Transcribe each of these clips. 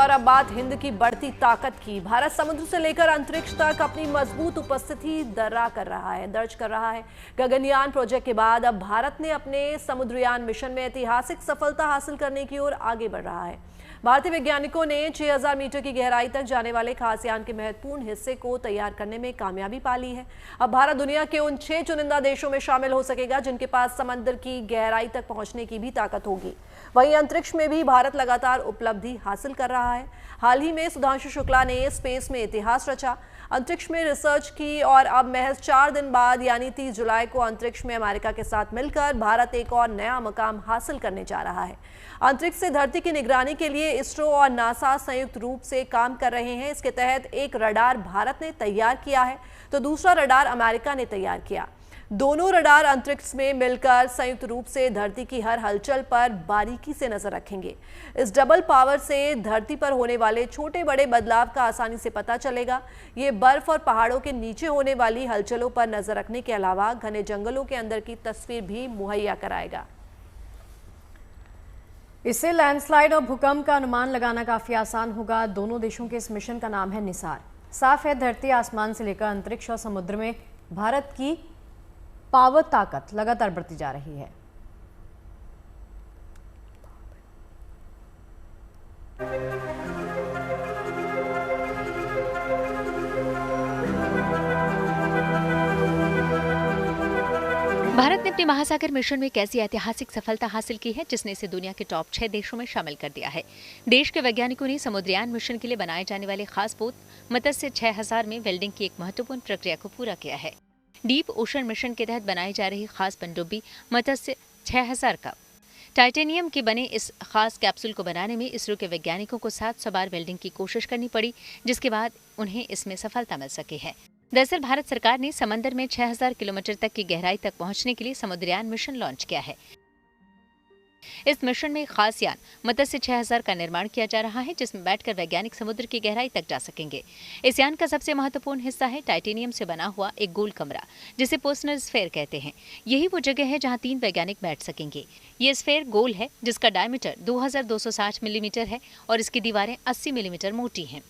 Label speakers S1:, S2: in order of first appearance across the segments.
S1: और अब बात हिंद की बढ़ती ताकत की। भारत समुद्र से लेकर अंतरिक्ष तक अपनी मजबूत उपस्थिति दर्ज कर रहा है। गगनयान प्रोजेक्ट के बाद अब भारत ने अपने समुद्रयान मिशन में ऐतिहासिक सफलता हासिल करने की ओर आगे बढ़ रहा है। भारतीय वैज्ञानिकों ने 6000 मीटर की गहराई तक जाने वाले खास यान के महत्वपूर्ण हिस्से को तैयार करने में कामयाबी पा ली है। अब भारत दुनिया के उन 6 चुनिंदा देशों में शामिल हो सकेगा जिनके पास समंदर की गहराई तक पहुंचने की भी ताकत होगी। वहीं अंतरिक्ष में भी भारत लगातार उपलब्धि हासिल कर रहा है। हाल ही में सुधांशु शुक्ला ने स्पेस में इतिहास रचा, अंतरिक्ष में रिसर्च की और अब महज 4 दिन बाद यानी 30 जुलाई को अंतरिक्ष में अमेरिका के साथ मिलकर भारत एक और नया मुकाम हासिल करने जा रहा है। अंतरिक्ष से धरती की निगरानी के लिए इसरो और नासा संयुक्त रूप से काम कर रहे हैं। इसके तहत एक रडार भारत ने तैयार किया है तो दूसरा रडार अमेरिका ने तैयार किया। दोनों रडार अंतरिक्ष में मिलकर संयुक्त रूप से धरती की हर हलचल पर बारीकी से नजर रखेंगे। इस डबल पावर से धरती पर होने वाले छोटे बड़े बदलाव का आसानी से पता चलेगा। ये बर्फ और पहाड़ों के नीचे होने वाली हलचलों पर नजर रखने के अलावा घने जंगलों के अंदर की तस्वीर भी मुहैया कराएगा।
S2: इससे लैंडस्लाइड और भूकंप का अनुमान लगाना काफी आसान होगा। दोनों देशों के इस मिशन का नाम है निसार। साफ है, धरती आसमान से लेकर अंतरिक्ष और समुद्र में भारत की पावर ताकत लगातार बढ़ती जा रही है।
S3: भारत ने अपने महासागर मिशन में एक ऐसी ऐतिहासिक सफलता हासिल की है जिसने इसे दुनिया के टॉप 6 देशों में शामिल कर दिया है। देश के वैज्ञानिकों ने समुद्रयान मिशन के लिए बनाए जाने वाले खास पोत मत्स्य 6000 में वेल्डिंग की एक महत्वपूर्ण प्रक्रिया को पूरा किया है। डीप ओशन मिशन के तहत बनाई जा रही खास पनडुब्बी मत्स्य 6000 का टाइटेनियम के बने इस खास कैप्सूल को बनाने में इसरो के वैज्ञानिकों को 700 बार वेल्डिंग की कोशिश करनी पड़ी, जिसके बाद उन्हें इसमें सफलता मिल सकी है। दरअसल भारत सरकार ने समंदर में 6000 किलोमीटर तक की गहराई तक पहुंचने के लिए समुद्रयान मिशन लॉन्च किया है। इस मिशन में एक खास यान मत्स्य 6000 का निर्माण किया जा रहा है जिसमें बैठकर वैज्ञानिक समुद्र की गहराई तक जा सकेंगे। इस यान का सबसे महत्वपूर्ण हिस्सा है टाइटेनियम से बना हुआ एक गोल कमरा जिसे पर्सनल स्फेयर कहते हैं। यही वो जगह है जहां 3 वैज्ञानिक बैठ सकेंगे। ये स्फेयर गोल है जिसका डायमीटर 2260 मिलीमीटर है और इसकी दीवारें 80 मिलीमीटर मोटी हैं।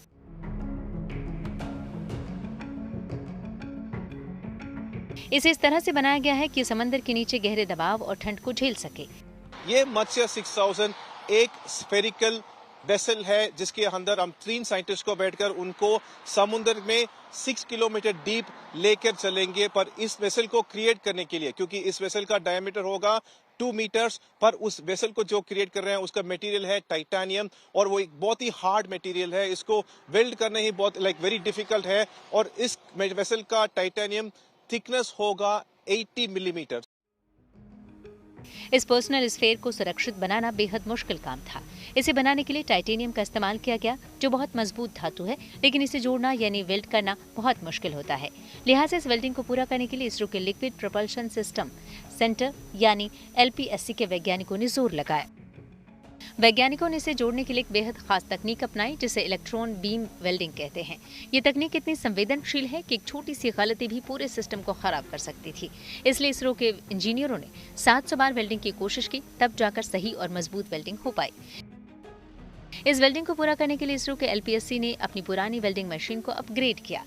S3: इसे इस तरह से बनाया गया है कि समंदर के नीचे गहरे दबाव और ठंड को झेल सके।
S4: ये मत्स्य 6000 एक स्फेरिकल वेसल है जिसके अंदर हम 3 साइंटिस्ट को बैठकर उनको समुद्र में 6 किलोमीटर डीप लेकर चलेंगे। पर इस वेसल को क्रिएट करने के लिए, क्योंकि इस वेसल का डायमीटर होगा 2 मीटर्स, पर उस वेसल को जो क्रिएट कर रहे हैं उसका मटेरियल है टाइटेनियम और वो एक बहुत ही हार्ड मटेरियल है। इसको वेल्ड करना ही बहुत वेरी डिफिकल्ट है और इस वेसल का टाइटेनियम थिकनेस होगा 80 मिलीमीटर।
S3: इस पर्सनल स्फेयर को सुरक्षित बनाना बेहद मुश्किल काम था। इसे बनाने के लिए टाइटेनियम का इस्तेमाल किया गया जो बहुत मजबूत धातु है, लेकिन इसे जोड़ना यानी वेल्ड करना बहुत मुश्किल होता है। लिहाजा इस वेल्डिंग को पूरा करने के लिए इसरो के लिक्विड प्रोपल्शन सिस्टम सेंटर यानी LPSC के वैज्ञानिकों ने जोर लगाया। वैज्ञानिकों ने इसे जोड़ने के लिए एक बेहद खास तकनीक अपनाई जिसे इलेक्ट्रॉन बीम वेल्डिंग कहते हैं। ये तकनीक इतनी संवेदनशील है कि एक छोटी सी गलती भी पूरे सिस्टम को खराब कर सकती थी। इसलिए इसरो के इंजीनियरों ने 700 बार वेल्डिंग की कोशिश की, तब जाकर सही और मजबूत वेल्डिंग हो पाई। इस वेल्डिंग को पूरा करने के लिए इसरो के LPSC ने अपनी पुरानी वेल्डिंग मशीन को अपग्रेड किया।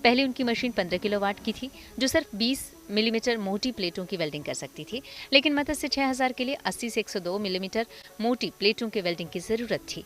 S3: पहले उनकी मशीन 15 किलोवाट की थी जो सिर्फ 20 मिलीमीटर मोटी प्लेटों की वेल्डिंग कर सकती थी, लेकिन मत्स्य 6000 के लिए 80 से 102 मिलीमीटर मोटी प्लेटों की वेल्डिंग की जरूरत थी।